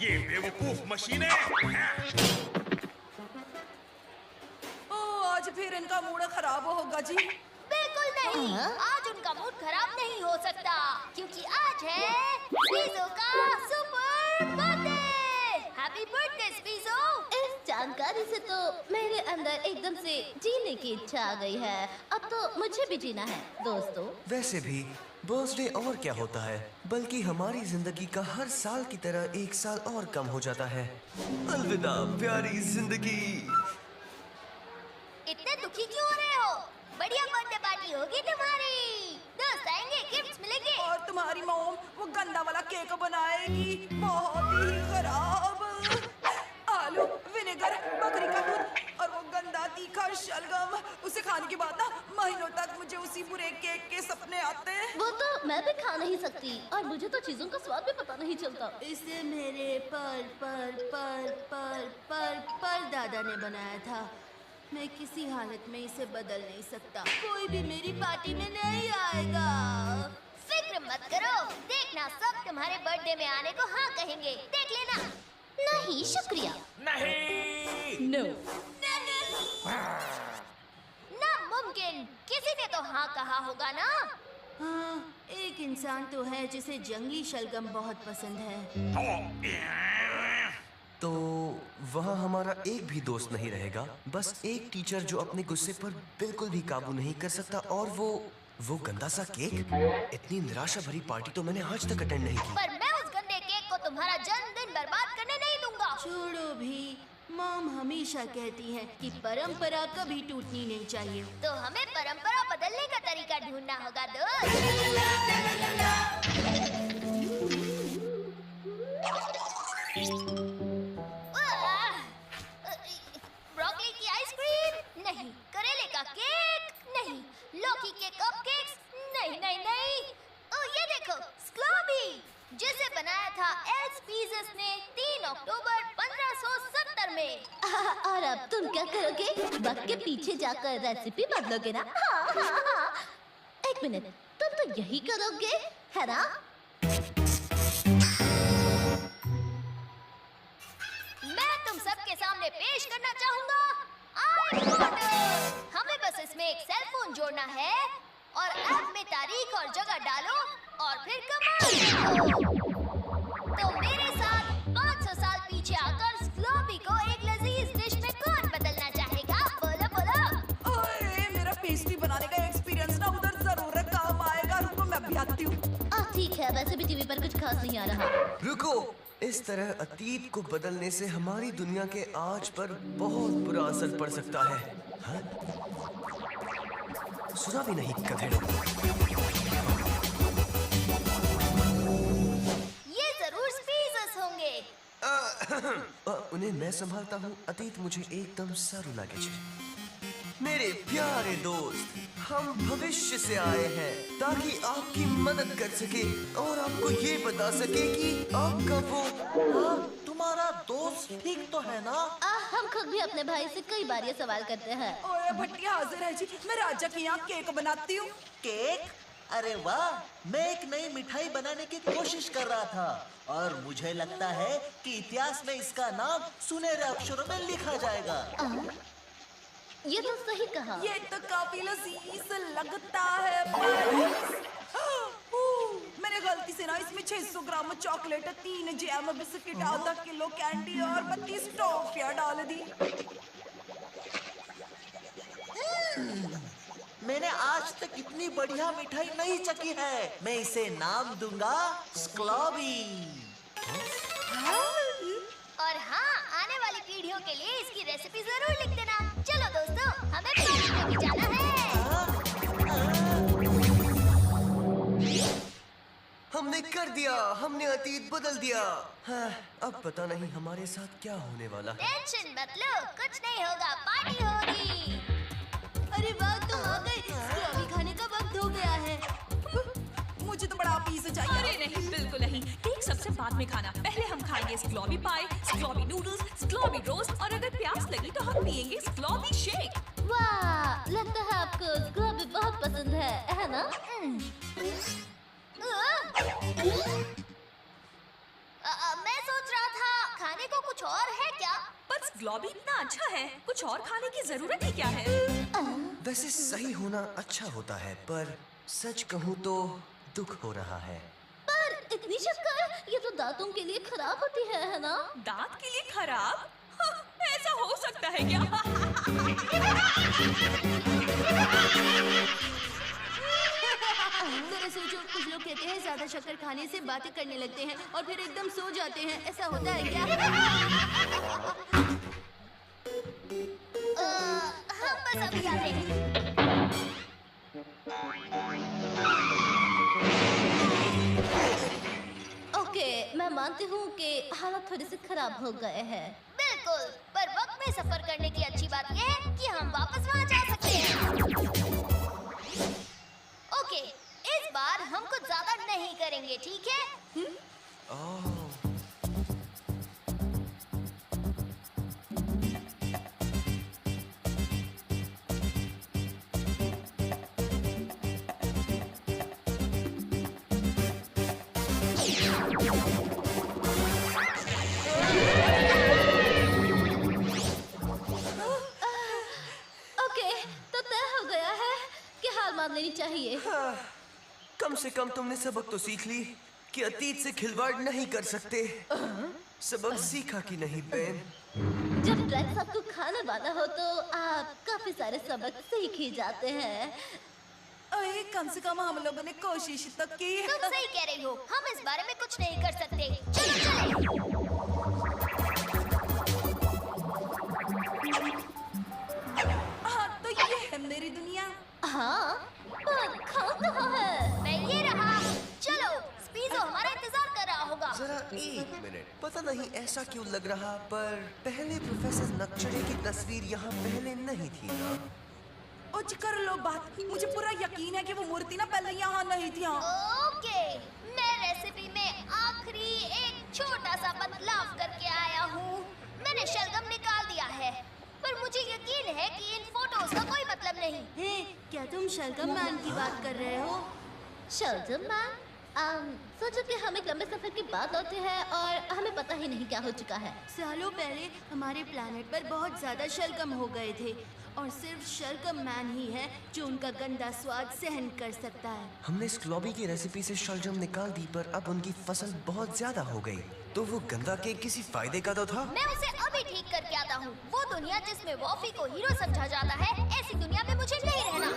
ये बेवकूफ मशीनें। आज फिर इनका मूड खराब होगा जी। बिल्कुल नहीं, आज उनका मूड खराब नहीं हो सकता क्योंकि आज है स्पीज़ो का सुपर बर्थडे। हैप्पी बर्थडे स्पीज़ो। इस जानकारी से तो मेरे अंदर एकदम से जीने की इच्छा आ गई है। अब तो मुझे भी जीना है दोस्तों। वैसे भी बर्थडे और क्या होता है, बल्कि हमारी जिंदगी का हर साल की तरह एक साल और कम हो जाता है। अलविदा प्यारी जिंदगी। इतने दुखी क्यों हो रहे हो? बढ़िया बर्थडे पार्टी होगी तुम्हारी, दोस्त आएंगे, गिफ्ट्स मिलेंगे। और तुम्हारी मॉम वो गंदा वाला केक बनाएगी, बहुत ही खराब। आलू, विनेगर, बकरी का दूध और वो गंदा तीखा शलगम। उसे खाने के बाद ना महीनों तक मुझे उसी बुरे केक के सपने आते हैं। वो तो मैं भी खा नहीं सकती और मुझे तो चीजों का स्वाद भी पता नहीं चलता। इसे मेरे पर दादा ने बनाया था। मैं किसी हालत में इसे बदल नहीं सकता। कोई भी मेरी पार्टी में नहीं आएगा। फिक्र मत करो, देखना सब तुम्हारे बर्थडे में आने को हाँ कहेंगे, देख लेना। नहीं शुक्रिया। नहीं। नो। नामुमकिन, किसी ने तो हाँ कहा होगा ना। हाँ, एक इंसान तो है जिसे जंगली शलगम बहुत पसंद है। तो वहाँ हमारा एक भी दोस्त नहीं रहेगा, बस एक टीचर जो अपने गुस्से पर बिल्कुल भी काबू नहीं कर सकता, और वो गंदा सा केक। इतनी निराशा भरी पार्टी तो मैंने आज तक अटेंड नहीं की। पर मैं उस गंदे केक को तुम्हारा जन्मदिन बर्बाद करने नहीं दूंगा। छोड़ो भी, मॉम हमेशा कहती है कि परंपरा कभी टूटनी नहीं चाहिए। तो हमें परंपरा बदलने का तरीका ढूंढना होगा दोस्त। ब्रोकली की आइसक्रीम नहीं, करेले का केक नहीं, लौकी के कपकेक्स नहीं नहीं नहीं। ओ ये देखो, स्क्लॉबी, जिसे बनाया था एल्स पीज़स ने 3 अक्टूबर 1570 में। और अब तुम क्या करोगे? वक्त के पीछे जाकर रेसिपी बदलोगे ना? हाँ, हाँ, हाँ। एक मिनट, तुम तो यही करोगे है ना? मैं तुम सबके सामने पेश करना चाहूंगा iPod। हमें बस इसमें एक सेल फोन जोड़ना है और ऐप में तारीख और जगह डालो और फिर कमाल देखो। तो मेरे साथ 500 साल पीछे आकर स्क्लॉबी को एक लजीज डिश में कौन बदलना चाहेगा? बोलो बोलो। ओए, मेरा पेस्ट्री बनाने का एक्सपीरियंस ना उधर जरूर काम आएगा। रुको मैं भी आती हूँ। ठीक है, वैसे भी टीवी पर कुछ खास नहीं आ रहा। रुको, इस तरह अतीत को बदलने से हमारी दुनिया के आज पर बहुत बुरा असर पड़ सकता है। हाँ? सुना भी नहीं गधेड़ों। ये जरूर स्पीज़स होंगे। उन्हें मैं संभालता हूँ। अतीत मुझे एकदम सारू लागे छे। मेरे प्यारे दोस्त, हम भविष्य से आए हैं ताकि आपकी मदद कर सके और आपको ये बता सके कि आपका वो तुम्हारा दोस्त ठीक तो है ना? हम खुद भी अपने भाई से कई बार ये सवाल करते हैं। ओए भट्टिया हाजिर है जी। मैं राजा के यहाँ केक बनाती हूँ। केक? अरे वाह, मैं एक नई मिठाई बनाने की कोशिश कर रहा था और मुझे लगता है कि इतिहास में इसका नाम सुनहरे अक्षरों में लिखा जाएगा। ये तो सही कहा। ये तो काफी लजीज लगता है। मैंने गलती से ना इसमें 600 ग्राम चॉकलेट, 3 जैम बिस्किट, आधा किलो कैंडी और 32 टॉफियां डाल दी। मैंने आज तक इतनी बढ़िया मिठाई नहीं चखी है। मैं इसे नाम दूंगा स्क्लॉबी। और हाँ, आने वाली पीढ़ियों के लिए इसकी रेसिपी जरूर लिख देना। चलो दोस्तों, हमें पार्टी में भी जाना है। हमने कर दिया, हमने अतीत बदल दिया। हाँ, अब पता नहीं हमारे साथ क्या होने वाला है। टेंशन मत लो, कुछ नहीं होगा, पार्टी होगी। अरे वाह, तुम आ गए। स्क्लॉबी खाने का वक्त हो गया है। मुझे तो बड़ा पीस चाहिए। अरे नहीं, बिल्कुल नहीं। केक सबसे बाद में खाना। पहले हम खाएंगे स्क्लॉबी पाई, स्क्लॉबी नूडल्स, स्क्लॉबी रोस्ट और अगर प्यास लगी तो हम पियेंगे स्क्लॉबी शेक। वाह, लगता है आपको स्क्लॉबी बहुत पसंद है ना? मैं सोच रहा था और है क्या? पर स्क्लॉबी इतना अच्छा है, कुछ और खाने की जरूरत ही क्या है? वैसे सही होना अच्छा होता है, पर सच कहूँ तो दुख हो रहा है। पर इतनी शक्कर, ये तो दांतों के लिए खराब होती है ना? दांत के लिए खराब? हाँ, ऐसा हो सकता है क्या? जरा सोचो, कुछ लोग कहते हैं ज्यादा शक्कर खाने से बातें करने लगते हैं और फिर एकदम सो जाते हैं। ऐसा होता है क्या? हम बस अभी आते हैं। ओके, मैं मानती हूँ कि हालत थोड़े से खराब हो गए हैं। बिल्कुल, पर वक्त में सफर करने की अच्छी बात यह है कि हम वापस वहाँ जा सकते हैं। ओके, इस बार हम कुछ ज्यादा नहीं करेंगे, ठीक है? ओह, ओके, तो तय हो गया है कि हार मान लेनी चाहिए। कम से कम तुमने सबक तो सीख ली कि अतीत से खिलवाड़ नहीं कर सकते। सबक सीखा कि नहीं बेन? जब ड्रग्स आपको खाने वाला हो तो आप काफी सारे सबक सीख ही जाते हैं। अरे कम से कम हम लोगों ने कोशिश तो की। तुम सही कह रही हो, हम इस बारे में कुछ नहीं कर सकते। चलो चले। हाँ, तो ये है मेरी दुनिया। हाँ, पर खाओ कहाँ है? मैं ये रहा। चलो, स्पीजो हमारा इंतजार कर रहा होगा। जरा एक मिनट, पता नहीं ऐसा क्यों लग रहा, पर पहले प्रोफेसर नक्चड़े की तस्वीर यहाँ पहले नहीं थी ना? उच कर लो बात, मुझे पूरा यकीन है कि वो मूर्ति ना पहले यहाँ नहीं थी। ओके, मैं रेसिपी में आखिरी एक छोटा सा बदलाव करके आया हूँ। मैंने शलगम निकाल दिया है, पर मुझे यकीन है कि इन फोटोज का कोई मतलब नहीं। हे, क्या तुम शलगम मैन की बात कर रहे हो? शलजम मैन, सोचो कि हम एक लंबे सफर के बाद लौटे हैं और हमें पता ही नहीं क्या हो चुका है। सालों पहले हमारे प्लेनेट पर बहुत ज्यादा शलगम हो गए थे और सिर्फ शलगम मैन ही है जो उनका गंदा स्वाद सहन कर सकता है। हमने स्क्लॉबी की रेसिपी से शलजम निकाल दी, पर अब उनकी फसल बहुत ज्यादा हो गई। तो वो गंदा केक किसी फायदे का तो था? मैं उसे अभी ठीक करके आता हूँ। वो दुनिया जिसमें वॉफी को हीरो समझा जाता है, ऐसी दुनिया में मुझे नहीं रहना।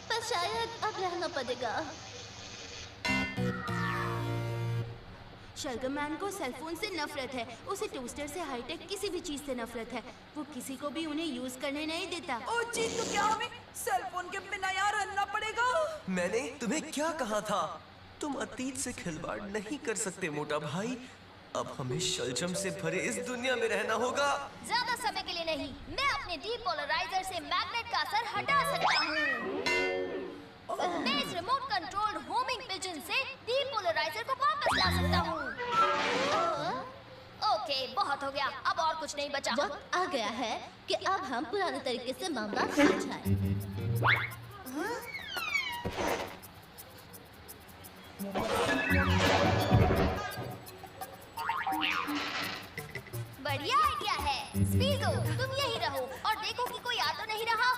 पर शायद अब रहना पड़ेगा। शलगम मैन को सेलफोन से नफरत है, उसे टोस्टर से हाईटेक किसी भी चीज से नफरत है। वो किसी को भी उन्हें यूज करने नहीं देता। ओ जी, तो क्या हमें सेलफोन के बिना यहाँ रहना पड़ेगा? मैंने तुम्हें क्या कहा था? तुम अतीत से खिलवाड़ नहीं कर सकते मोटा भाई। अब हमें शलजम से भरे इस दुनिया में रहना होगा। ज्यादा समय के लिए नहीं। मैं अपने डीपोलराइजर से मैग्नेट का असर हटा सकता हूँ। मैं इस रिमोट कंट्रोल्ड होमिंग पिजन से डीपोलराइजर को वापस ला सकता हूँ। ओके, बहुत हो गया। अब और कुछ नहीं बचा। वक्त आ गया है कि अब हम पुराने तरीके से मामला सुलझाएं। बढ़िया आइडिया है। स्पीजो, तुम यही रहो और देखो कि कोई आ तो नहीं रहा।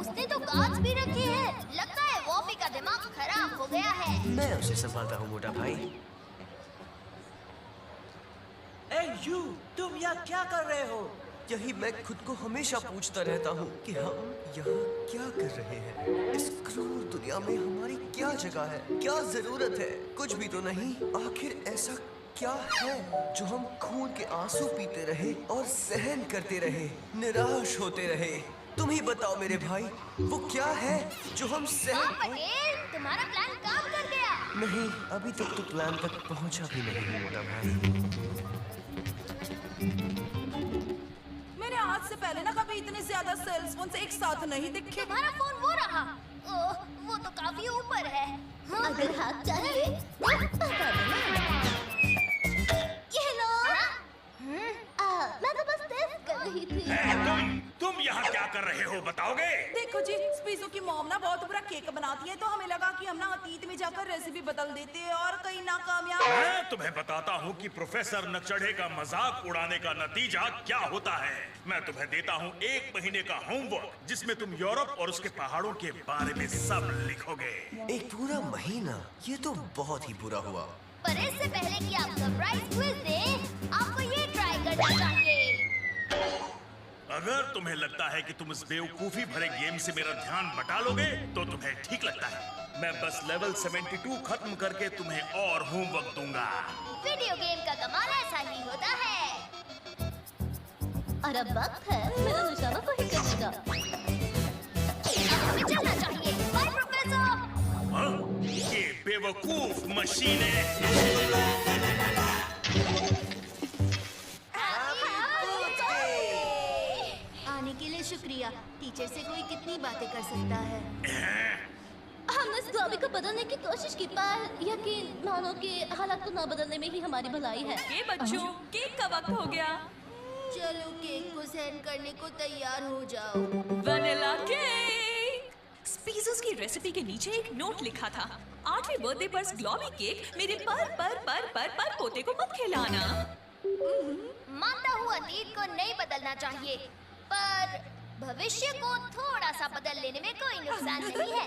उसने तो कांच भी रखी है। लगता है वॉफी का दिमाग खराब हो गया है। मैं उसे संभालता हूँ मोटा भाई। ए यू, तुम यहाँ क्या कर रहे हो? यही मैं खुद को हमेशा पूछता रहता हूँ कि हम यहाँ क्या कर रहे हैं। इस क्रूर दुनिया में हमारी क्या जगह है, क्या जरूरत है? कुछ भी तो नहीं। आखिर ऐसा क्या है जो हम खून के आंसू पीते रहे और सहन करते रहे, निराश होते रहे? तुम ही बताओ मेरे भाई, वो क्या है जो हम हाँ सहन... पटेल, तुम्हारा प्लान काम कर गया। नहीं, अभी तक तो प्लान तक पहुंचा भी नहीं हूँ मोटा भाई। मैंने आज से पहले ना कभी इतने ज्यादा सेल्स फोन से एक साथ नहीं दिखे। तुम्हारा फोन वो रहा। ओह, वो तो काफी ऊपर है। हाँ? अगर हाथ चाहिए तो बता देना। ये लो। मैं तो बस टेस्ट कर रही थी। तुम यहाँ क्या कर रहे हो बताओगे? देखो जी, स्पीजो की मॉम ना बहुत बुरा केक बनाती है, तो हमें लगा कि हम ना अतीत में जाकर रेसिपी बदल देते हैं और कहीं नाकामयाब। मैं तुम्हें बताता हूँ कि प्रोफेसर नकचढ़े का मजाक उड़ाने का नतीजा क्या होता है। मैं तुम्हें देता हूँ 1 महीने का होमवर्क, जिसमें तुम यूरोप और उसके पहाड़ों के बारे में सब लिखोगे। 1 पूरा महीना? ये तो बहुत ही बुरा हुआ। पर इससे पहले कि आप सरप्राइज क्विज दें, आपको ये ट्राई करना चाहिए। अगर तुम्हें लगता है कि तुम इस बेवकूफी भरे गेम से मेरा ध्यान बटा लोगे, तो तुम्हें ठीक लगता है। मैं बस लेवल 72 खत्म करके तुम्हें और होमवर्क दूंगा। वीडियो गेम का कमाल ऐसा ही होता है। और अब वक्त है मेरा निशाना सही करने का। अब हमें चलना चाहिए। By professor. हाँ? ये बेवकूफ मशीनें। आने के लिए शुक्रिया। टीचर से कोई कितनी बातें कर सकता है। हमने इस ग्लोबी को बदलने की कोशिश की, पर यकीन मानो कि हालात को न बदलने में ही हमारी भलाई है। ये बच्चों, केक का वक्त हो गया। चलो केक को सहन करने को तैयार हो जाओ। Vanilla cake. स्पीजोस की रेसिपी के नीचे एक नोट लिखा था, 8वें बर्थडे पर ग्लोबी केक मेरे पर पोते को मत खिलाना। मानता हूँ अतीत को नहीं बदलना चाहिए, पर भविष्य को थोड़ा सा बदल लेने में कोई नुकसान नहीं है।